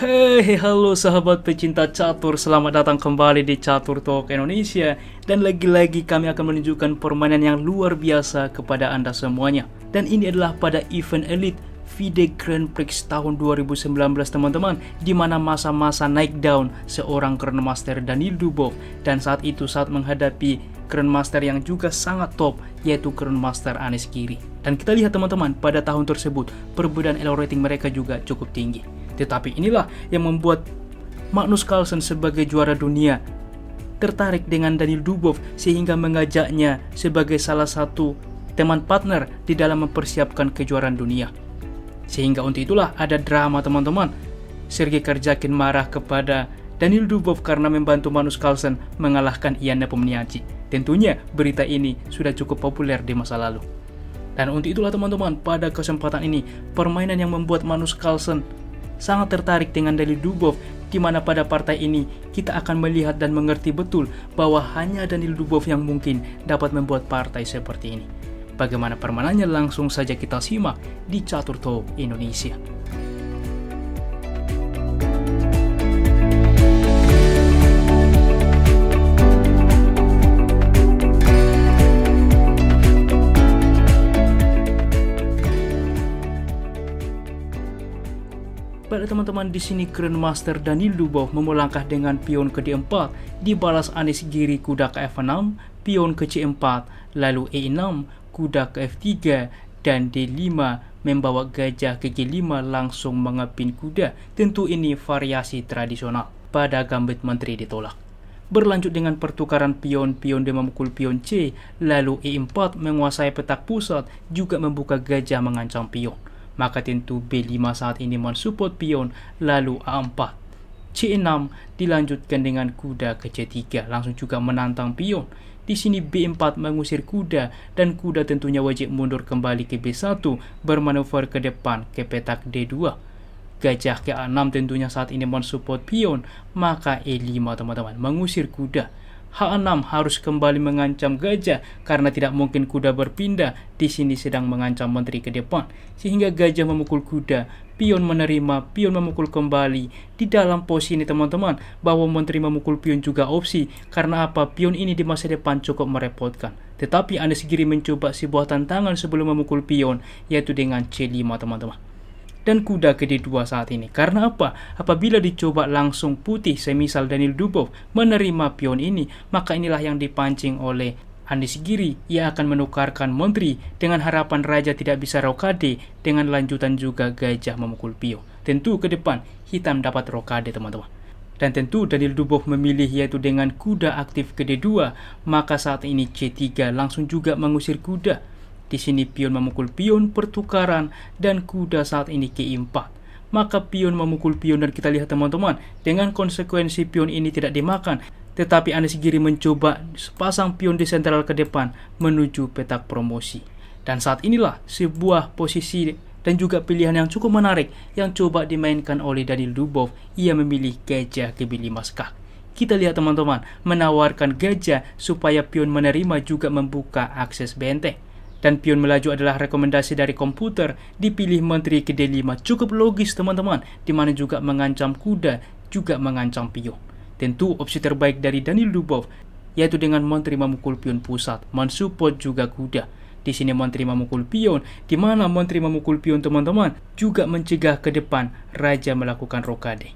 Hei, halo sahabat pecinta catur, selamat datang kembali di Catur Talk Indonesia. Dan lagi-lagi kami akan menunjukkan permainan yang luar biasa kepada Anda semuanya. Dan ini adalah pada event Elite FIDE Grand Prix tahun 2019 teman-teman, di mana masa-masa naik down seorang Grandmaster Daniil Dubov. Dan saat itu saat menghadapi Grandmaster yang juga sangat top, yaitu Grandmaster Anish Giri. Dan kita lihat teman-teman, pada tahun tersebut perbedaan elo rating mereka juga cukup tinggi. Tetapi inilah yang membuat Magnus Carlsen sebagai juara dunia tertarik dengan Daniil Dubov sehingga mengajaknya sebagai salah satu teman partner di dalam mempersiapkan kejuaraan dunia. Sehingga untuk itulah ada drama teman-teman. Sergei Karjakin marah kepada Daniil Dubov karena membantu Magnus Carlsen mengalahkan Ian Nepomniachtchi. Tentunya berita ini sudah cukup populer di masa lalu. Dan untuk itulah teman-teman, pada kesempatan ini permainan yang membuat Magnus Carlsen sangat tertarik dengan Daniil Dubov, di mana pada partai ini kita akan melihat dan mengerti betul bahwa hanya Daniil Dubov yang mungkin dapat membuat partai seperti ini. Bagaimana permainannya, langsung saja kita simak di Catur Talk Indonesia. Pada teman-teman, di sini Grandmaster Daniil Dubov memulangkah dengan pion ke D4, dibalas Anish Giri kuda ke F6, pion ke C4, lalu E6, kuda ke F3, dan D5 membawa gajah ke G5 langsung mengepin kuda. Tentu ini variasi tradisional pada gambit menteri ditolak. Berlanjut dengan pertukaran pion D memukul pion C, lalu E4 menguasai petak pusat, juga membuka gajah mengancam pion. Maka tentu B5 saat ini mensupport pion, lalu A4. C6 dilanjutkan dengan kuda ke C3, langsung juga menantang pion. Di sini B4 mengusir kuda, dan kuda tentunya wajib mundur kembali ke B1, bermanuver ke depan ke petak D2. Gajah ke A6 tentunya saat ini mensupport pion, maka E5 teman-teman mengusir kuda. H6 harus kembali mengancam gajah karena tidak mungkin kuda berpindah. Di sini sedang mengancam menteri ke depan, sehingga gajah memukul kuda, pion menerima, pion memukul kembali. Di dalam posisi ini teman-teman, bahwa menteri memukul pion juga opsi. Karena apa? Pion ini di masa depan cukup merepotkan. Tetapi Anish Giri mencoba sebuah tantangan sebelum memukul pion, yaitu dengan C5 teman-teman. Dan kuda ke D2 saat ini. Karena apa? Apabila dicoba langsung putih, semisal Daniil Dubov menerima pion ini, maka inilah yang dipancing oleh Anish Giri. Ia akan menukarkan menteri dengan harapan raja tidak bisa rokade, dengan lanjutan juga gajah memukul pion. Tentu ke depan hitam dapat rokade teman-teman. Dan tentu Daniil Dubov memilih yaitu dengan kuda aktif ke D2, maka saat ini C3 langsung juga mengusir kuda. Di sini pion memukul pion, pertukaran, dan kuda saat ini G4. Maka pion memukul pion, dan kita lihat teman-teman, dengan konsekuensi pion ini tidak dimakan. Tetapi Anish Giri mencoba sepasang pion di sentral ke depan menuju petak promosi. Dan saat inilah sebuah posisi dan juga pilihan yang cukup menarik yang coba dimainkan oleh Daniil Dubov. Ia memilih gajah ke B5 skak. Kita lihat teman-teman, menawarkan gajah supaya pion menerima juga membuka akses benteng. Dan pion melaju adalah rekomendasi dari komputer, dipilih menteri ke D5. Cukup logis teman-teman, dimana juga mengancam kuda, juga mengancam pion. Tentu opsi terbaik dari Daniil Dubov, yaitu dengan menteri memukul pion pusat, mensupport juga kuda. Di sini menteri memukul pion, di mana menteri memukul pion teman-teman juga mencegah ke depan raja melakukan rokade.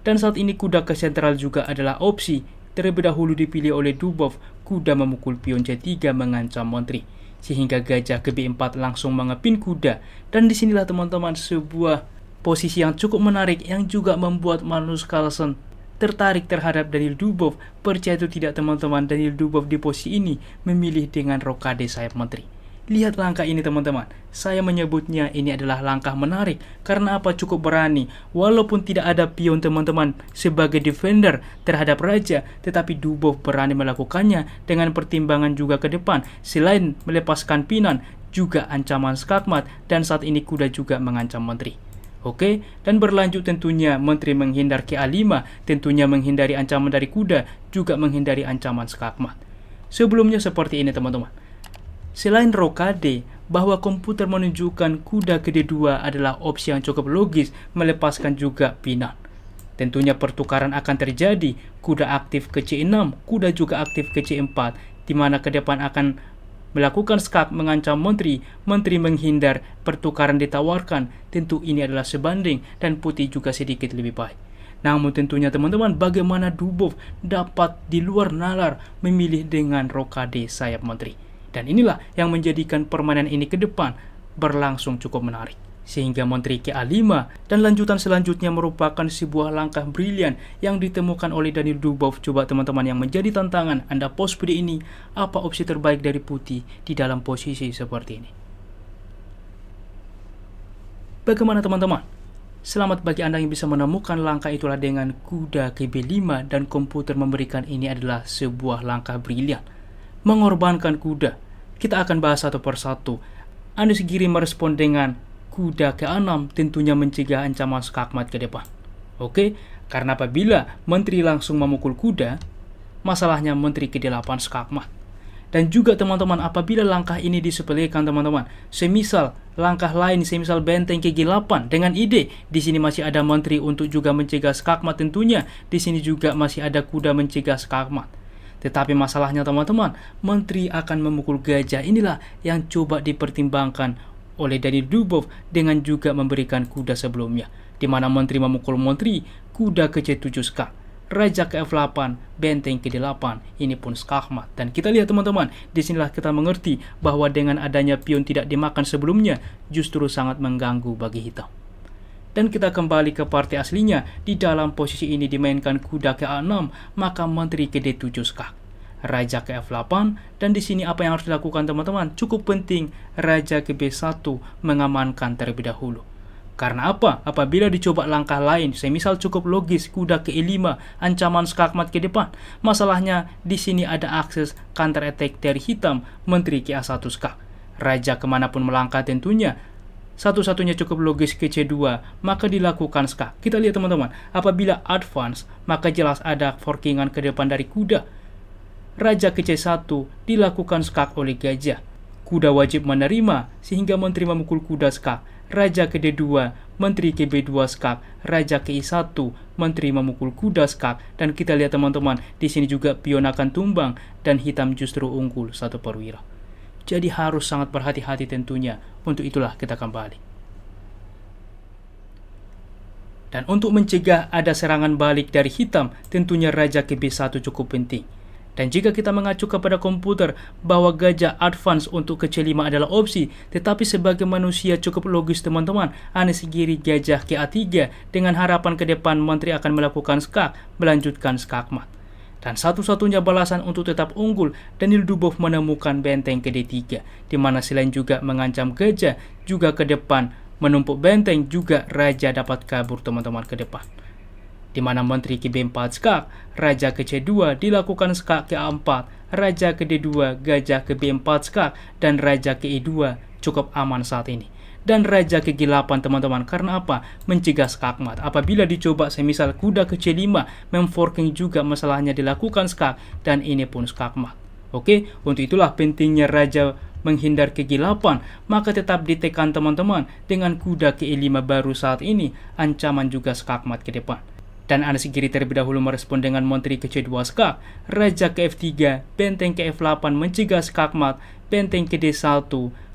Dan saat ini kuda ke sentral juga adalah opsi. Terlebih dahulu dipilih oleh Dubov, kuda memukul pion C3 mengancam menteri. Sehingga gajah ke B4 langsung mengepin kuda. Dan disinilah teman-teman sebuah posisi yang cukup menarik yang juga membuat Magnus Carlsen tertarik terhadap Daniil Dubov. Percaya itu tidak teman-teman, Daniil Dubov di posisi ini memilih dengan rokade sayap menteri. Lihat langkah ini teman-teman, saya menyebutnya ini adalah langkah menarik. Karena apa? Cukup berani. Walaupun tidak ada pion teman-teman sebagai defender terhadap raja, tetapi Dubov berani melakukannya dengan pertimbangan juga ke depan. Selain melepaskan pinan, juga ancaman skakmat, dan saat ini kuda juga mengancam menteri. Oke, dan berlanjut tentunya menteri menghindar ke A5, tentunya menghindari ancaman dari kuda, juga menghindari ancaman skakmat. Sebelumnya seperti ini teman-teman. Selain rokade, bahwa komputer menunjukkan kuda ke D2 adalah opsi yang cukup logis, melepaskan juga pinan. Tentunya pertukaran akan terjadi, kuda aktif ke C6, kuda juga aktif ke C4, di mana ke depan akan melakukan skak mengancam menteri menghindar, pertukaran ditawarkan, tentu ini adalah sebanding dan putih juga sedikit lebih baik. Namun tentunya teman-teman, bagaimana Dubov dapat di luar nalar memilih dengan rokade sayap menteri. Dan inilah yang menjadikan permainan ini ke depan berlangsung cukup menarik. Sehingga menteri ke A5 dan lanjutan selanjutnya merupakan sebuah langkah brilian yang ditemukan oleh Danil Dubov. Coba teman-teman yang menjadi tantangan Anda post video ini, apa opsi terbaik dari putih di dalam posisi seperti ini? Bagaimana teman-teman? Selamat bagi Anda yang bisa menemukan langkah itulah dengan kuda ke B5 dan komputer memberikan ini adalah sebuah langkah brilian. Mengorbankan kuda. Kita akan bahas satu persatu. Anis Giri merespon dengan kuda ke A6 tentunya mencegah ancaman skakmat ke depan. Oke, karena apabila menteri langsung memukul kuda, masalahnya menteri ke 8 skakmat. Dan juga teman-teman, apabila langkah ini disepelekan teman-teman, semisal langkah lain, semisal benteng ke G8 dengan ide di sini masih ada menteri untuk juga mencegah skakmat, tentunya di sini juga masih ada kuda mencegah skakmat. Tetapi masalahnya teman-teman, menteri akan memukul gajah. Inilah yang coba dipertimbangkan oleh Danil Dubov dengan juga memberikan kuda sebelumnya, di mana menteri memukul menteri, kuda ke C7 skak, raja ke F8, benteng ke D8, ini pun skakmat. Dan kita lihat teman-teman, disinilah kita mengerti bahwa dengan adanya pion tidak dimakan sebelumnya justru sangat mengganggu bagi hitam. Dan kita kembali ke partai aslinya, di dalam posisi ini dimainkan kuda ke A6, maka menteri ke D7 skak, raja ke F8, dan di sini apa yang harus dilakukan teman-teman? Cukup penting, raja ke B1 mengamankan terlebih dahulu. Karena apa? Apabila dicoba langkah lain, semisal cukup logis kuda ke E5, ancaman skakmat ke depan. Masalahnya di sini ada akses counter attack dari hitam, menteri ke A1 skak, raja kemanapun melangkah tentunya. Satu-satunya cukup logis ke C2, maka dilakukan skak. Kita lihat teman-teman, apabila advance, maka jelas ada forkingan ke depan dari kuda. Raja ke C1 dilakukan skak oleh gajah. Kuda wajib menerima sehingga menteri memukul kuda skak. Raja ke D2, menteri ke B2 skak. Raja ke I1, menteri memukul kuda skak. Dan kita lihat teman-teman, di sini juga pion akan tumbang dan hitam justru unggul satu perwira. Jadi harus sangat berhati-hati tentunya. Untuk itulah kita kembali. Dan untuk mencegah ada serangan balik dari hitam, tentunya raja ke B1 cukup penting. Dan jika kita mengacu kepada komputer bahwa gajah advance untuk ke C5 adalah opsi, tetapi sebagai manusia cukup logis teman-teman, Anis Giri gajah ke A3 dengan harapan ke depan menteri akan melakukan skak, melanjutkan skakmat. Dan satu-satunya balasan untuk tetap unggul, Danil Dubov menemukan benteng ke D3, di mana selain juga mengancam gajah, juga ke depan menumpuk benteng, juga raja dapat kabur teman-teman ke depan. Di mana menteri ke B4 skak, raja ke C2 dilakukan skak ke A4, raja ke D2, gajah ke B4 skak, dan raja ke E2 cukup aman saat ini. Dan raja ke G8 teman-teman, karena apa? Mencegah skakmat. Apabila dicoba semisal kuda ke C5, memforking juga masalahnya dilakukan skak, dan ini pun skakmat. Oke, untuk itulah pentingnya raja menghindar ke G8, maka tetap ditekan teman-teman dengan kuda ke E5 baru saat ini, ancaman juga skakmat ke depan. Dan Anis Giri terlebih dahulu merespon dengan menteri ke C2 skak, raja ke F3, benteng ke F8 mencegah skakmat, benteng ke D1,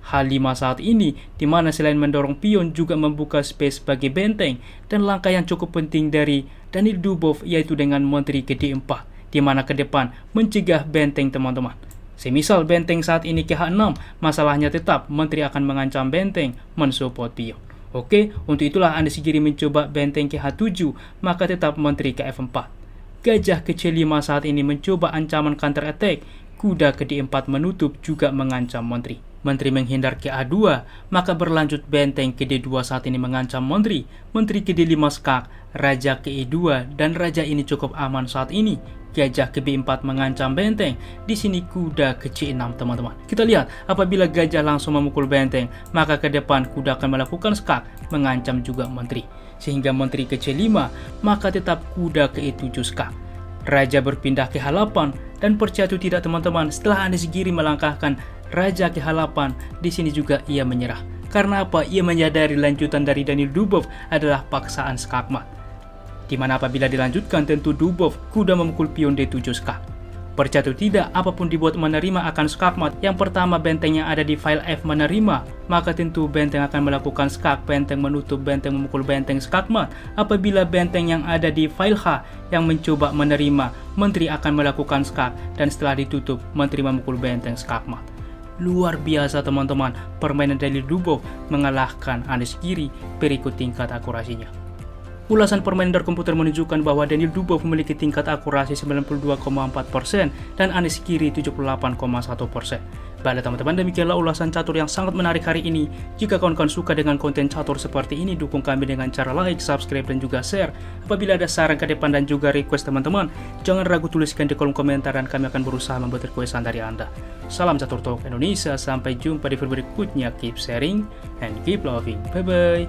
H5 saat ini, di mana selain mendorong pion juga membuka space bagi benteng, dan langkah yang cukup penting dari Danil Dubov yaitu dengan menteri ke D4, di mana ke depan mencegah benteng teman-teman. Semisal benteng saat ini ke H6, masalahnya tetap menteri akan mengancam benteng, mensupport pion. Oke, untuk itulah Anis Giri mencoba benteng ke H7, maka tetap menteri ke F4. Gajah ke C5 saat ini mencoba ancaman counter attack, kuda ke D4 menutup juga mengancam menteri. Menteri menghindar ke A2, maka berlanjut benteng ke D2 saat ini mengancam menteri. Menteri ke D5 skak, raja ke E2, dan raja ini cukup aman saat ini. Gajah ke B4 mengancam benteng. Di sini kuda ke C6 teman-teman. Kita lihat, apabila gajah langsung memukul benteng, maka ke depan kuda akan melakukan skak, mengancam juga menteri. Sehingga menteri ke C5, maka tetap kuda ke E7 skak. Raja berpindah ke H8, dan percaya atau tidak teman-teman, setelah Anis Giri melangkahkan raja ke H8, di sini juga ia menyerah. Karena apa? Ia menyadari lanjutan dari Danil Dubov adalah paksaan skakmat. di mana apabila dilanjutkan tentu Dubov kuda memukul pion D7 skak. Percaya atau tidak, apapun dibuat menerima akan skakmat. Yang pertama, benteng yang ada di file F menerima, maka tentu benteng akan melakukan skak, benteng menutup, benteng memukul benteng skakmat. Apabila benteng yang ada di file H yang mencoba menerima, menteri akan melakukan skak, dan setelah ditutup, menteri memukul benteng skakmat. Luar biasa teman-teman, permainan dari Dubov mengalahkan Anies Giri berikut tingkat akurasinya. Ulasan permainan dari komputer menunjukkan bahwa Daniel Dubov memiliki tingkat akurasi 92,4% dan Anies Giri 78,1%. Baiklah teman-teman, demikianlah ulasan catur yang sangat menarik hari ini. Jika kawan-kawan suka dengan konten catur seperti ini, dukung kami dengan cara like, subscribe, dan juga share. Apabila ada saran ke depan dan juga request teman-teman, jangan ragu tuliskan di kolom komentar dan kami akan berusaha membuat requestan dari Anda. Salam Catur Talk Indonesia, sampai jumpa di video berikutnya. Keep sharing and keep loving. Bye-bye.